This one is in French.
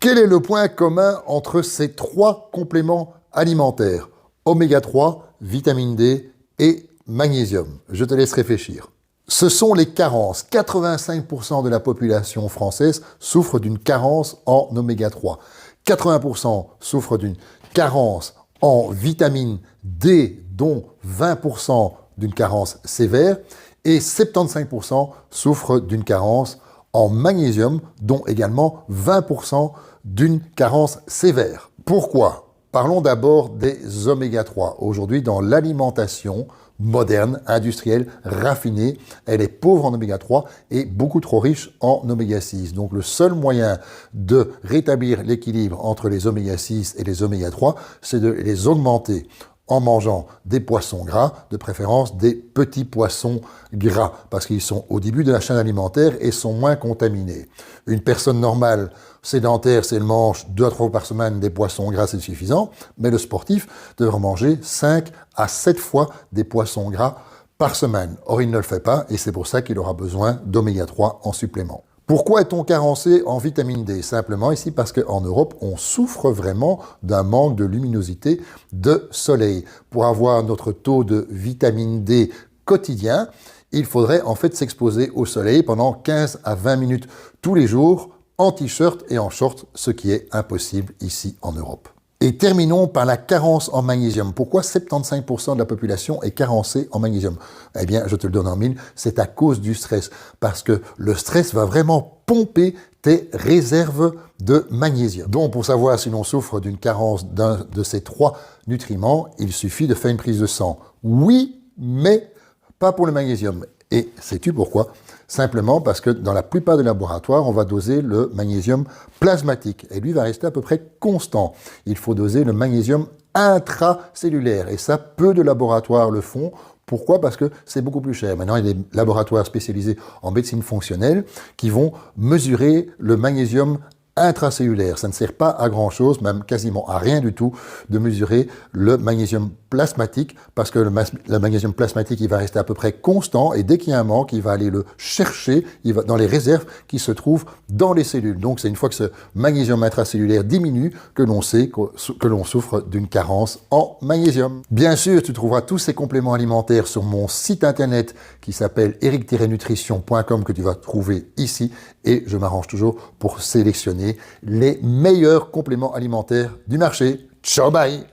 Quel est le point commun entre ces trois compléments alimentaires? Oméga 3, vitamine D et magnésium. Je te laisse réfléchir. Ce sont les carences. 85% de la population française souffre d'une carence en oméga 3. 80% souffrent d'une carence en vitamine D, dont 20% d'une carence sévère, et 75% souffrent d'une carence en magnésium, dont également 20% d'une carence sévère. Pourquoi? Parlons d'abord des oméga 3. Aujourd'hui, dans l'alimentation moderne, industrielle, raffinée, elle est pauvre en oméga 3 et beaucoup trop riche en oméga 6. Donc le seul moyen de rétablir l'équilibre entre les oméga 6 et les oméga 3, c'est de les augmenter en mangeant des poissons gras, de préférence des petits poissons gras, parce qu'ils sont au début de la chaîne alimentaire et sont moins contaminés. Une personne normale, sédentaire, si elle mange 2 à 3 fois par semaine des poissons gras, c'est suffisant, mais le sportif devra manger 5 à 7 fois des poissons gras par semaine. Or, il ne le fait pas, et c'est pour ça qu'il aura besoin d'oméga 3 en supplément. Pourquoi est-on carencé en vitamine D? Simplement ici parce qu'en Europe, on souffre vraiment d'un manque de luminosité de soleil. Pour avoir notre taux de vitamine D quotidien, il faudrait en fait s'exposer au soleil pendant 15 à 20 minutes tous les jours en t-shirt et en short, ce qui est impossible ici en Europe. Et terminons par la carence en magnésium. Pourquoi 75% de la population est carencée en magnésium? Eh bien, je te le donne en mille, c'est à cause du stress. Parce que le stress va vraiment pomper tes réserves de magnésium. Donc, pour savoir si l'on souffre d'une carence d'un de ces trois nutriments, il suffit de faire une prise de sang. Oui, mais pas pour le magnésium. Et sais-tu pourquoi? Simplement parce que dans la plupart des laboratoires, on va doser le magnésium plasmatique. Et lui va rester à peu près constant. Il faut doser le magnésium intracellulaire. Et ça, peu de laboratoires le font. Pourquoi? Parce que c'est beaucoup plus cher. Maintenant, il y a des laboratoires spécialisés en médecine fonctionnelle qui vont mesurer le magnésium intracellulaire. Ça ne sert pas à grand chose, même quasiment à rien du tout, de mesurer le magnésium plasmatique, parce que le magnésium plasmatique, il va rester à peu près constant, et dès qu'il y a un manque, il va aller le chercher, il va dans les réserves qui se trouvent dans les cellules. Donc c'est une fois que ce magnésium intracellulaire diminue que l'on sait que l'on souffre d'une carence en magnésium. Bien sûr, tu trouveras tous ces compléments alimentaires sur mon site internet qui s'appelle eric-nutrition.com, que tu vas trouver ici, et je m'arrange toujours pour sélectionner les meilleurs compléments alimentaires du marché. Ciao, bye!